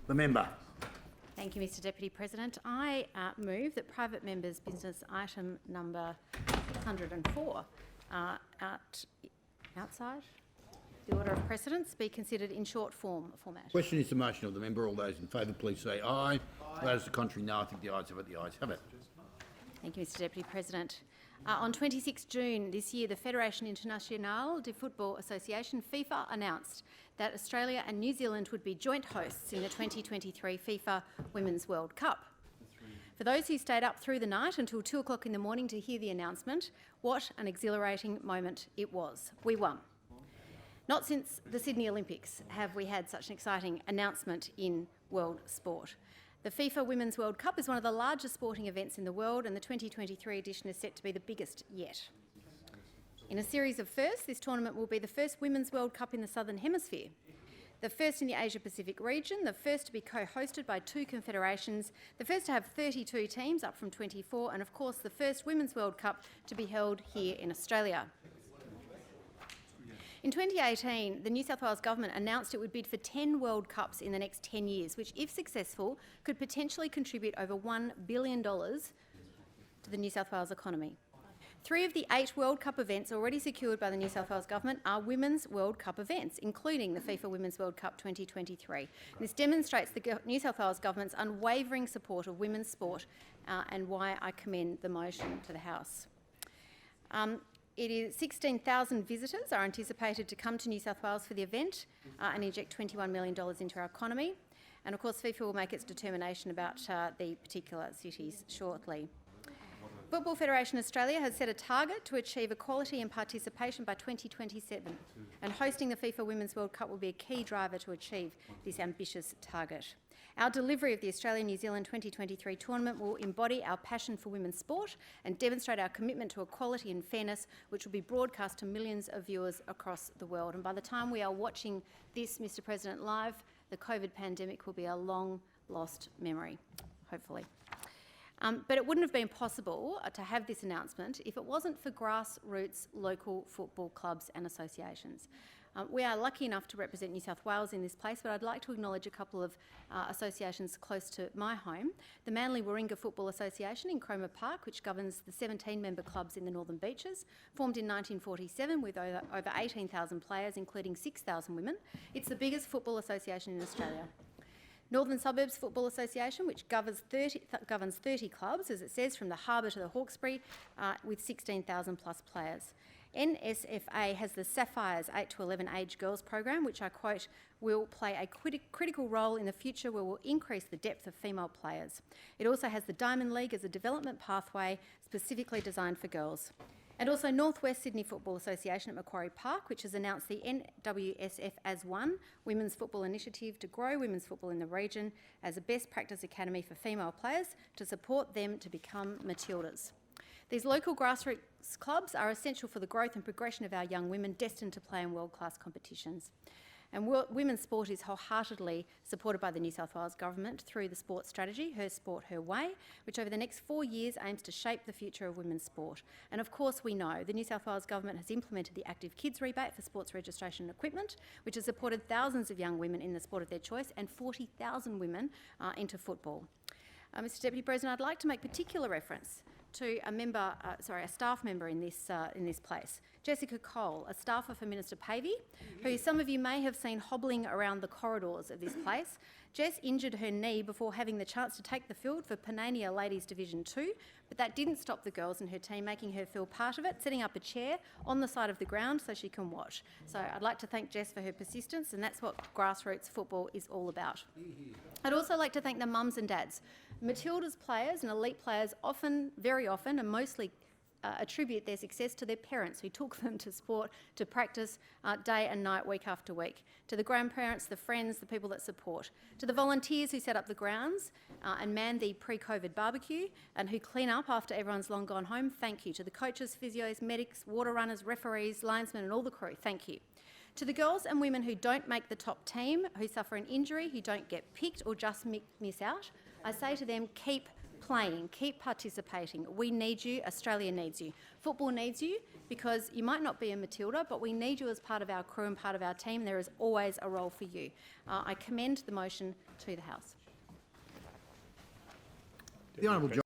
The member. Thank you, Mr Deputy President. I move that private members' business item number 104 outside the order of precedence be considered in short format. Question is the motion of the member. All those in favour, please say aye. Those the contrary, no. I think the ayes have it. The ayes have it. Thank you, Mr Deputy President. On 26 June this year, the Fédération Internationale de Football Association, FIFA, announced that Australia and New Zealand would be joint hosts in the 2023 FIFA Women's World Cup. For those who stayed up through the night until 2 o'clock in the morning to hear the announcement, what an exhilarating moment it was. We won. Not since the Sydney Olympics have we had such an exciting announcement in world sport. The FIFA Women's World Cup is one of the largest sporting events in the world, and the 2023 edition is set to be the biggest yet. In a series of firsts, this tournament will be the first Women's World Cup in the Southern Hemisphere, the first in the Asia-Pacific region, the first to be co-hosted by 2 confederations, the first to have 32 teams, up from 24, and of course the first Women's World Cup to be held here in Australia. In 2018, the New South Wales Government announced it would bid for 10 World Cups in the next 10 years, which, if successful, could potentially contribute over $1 billion to the New South Wales economy. 3 of the 8 World Cup events already secured by the New South Wales Government are Women's World Cup events, including the FIFA Women's World Cup 2023. This demonstrates the New South Wales Government's unwavering support of women's sport and why I commend the motion to the House. 16,000 visitors are anticipated to come to New South Wales for the event and inject $21 million into our economy. And of course, FIFA will make its determination about the particular cities shortly. Football Federation Australia has set a target to achieve equality and participation by 2027, and hosting the FIFA Women's World Cup will be a key driver to achieve this ambitious target. Our delivery of the Australia-New Zealand 2023 tournament will embody our passion for women's sport and demonstrate our commitment to equality and fairness, which will be broadcast to millions of viewers across the world. And by the time we are watching this, Mr President, live, the COVID pandemic will be a long-lost memory, hopefully. But it wouldn't have been possible to have this announcement if it wasn't for grassroots local football clubs and associations. We are lucky enough to represent New South Wales in this place, but I'd like to acknowledge a couple of associations close to my home. The Manly Warringah Football Association in Cromer Park, which governs the 17-member clubs in the Northern Beaches, formed in 1947 with over 18,000 players, including 6,000 women. It's the biggest football association in Australia. Northern Suburbs Football Association, which governs 30 clubs, as it says, from the Harbour to the Hawkesbury, with 16,000 plus players. NSFA has the Sapphires 8 to 11 age girls program, which I quote, will play a critical role in the future where we'll increase the depth of female players. It also has the Diamond League as a development pathway specifically designed for girls. And also North West Sydney Football Association at Macquarie Park, which has announced the NWSF as one Women's Football Initiative to grow women's football in the region as a best practice academy for female players to support them to become Matildas. These local grassroots clubs are essential for the growth and progression of our young women destined to play in world-class competitions. And women's sport is wholeheartedly supported by the New South Wales Government through the sports strategy, Her Sport, Her Way, which over the next 4 years aims to shape the future of women's sport. And of course we know the New South Wales Government has implemented the Active Kids Rebate for sports registration and equipment, which has supported thousands of young women in the sport of their choice and 40,000 women into football. Mr Deputy President, I'd like to make particular reference to a staff member in this place, Jessica Cole, a staffer for Minister Pavey, who some of you may have seen hobbling around the corridors of this place. Jess injured her knee before having the chance to take the field for Panania Ladies Division 2, but that didn't stop the girls and her team making her feel part of it, setting up a chair on the side of the ground so she can watch. So I'd like to thank Jess for her persistence, and that's what grassroots football is all about. I'd also like to thank the mums and dads. Matildas players and elite players very often, and mostly attribute their success to their parents who took them to sport, to practice day and night, week after week. To the grandparents, the friends, the people that support. To the volunteers who set up the grounds and man the pre-COVID barbecue and who clean up after everyone's long gone home, thank you. To the coaches, physios, medics, water runners, referees, linesmen and all the crew, thank you. To the girls and women who don't make the top team, who suffer an injury, who don't get picked or just miss out, I say to them, keep playing, keep participating. We need you, Australia needs you. Football needs you because you might not be a Matilda, but we need you as part of our crew and part of our team. There is always a role for you. I commend the motion to the House. The Honourable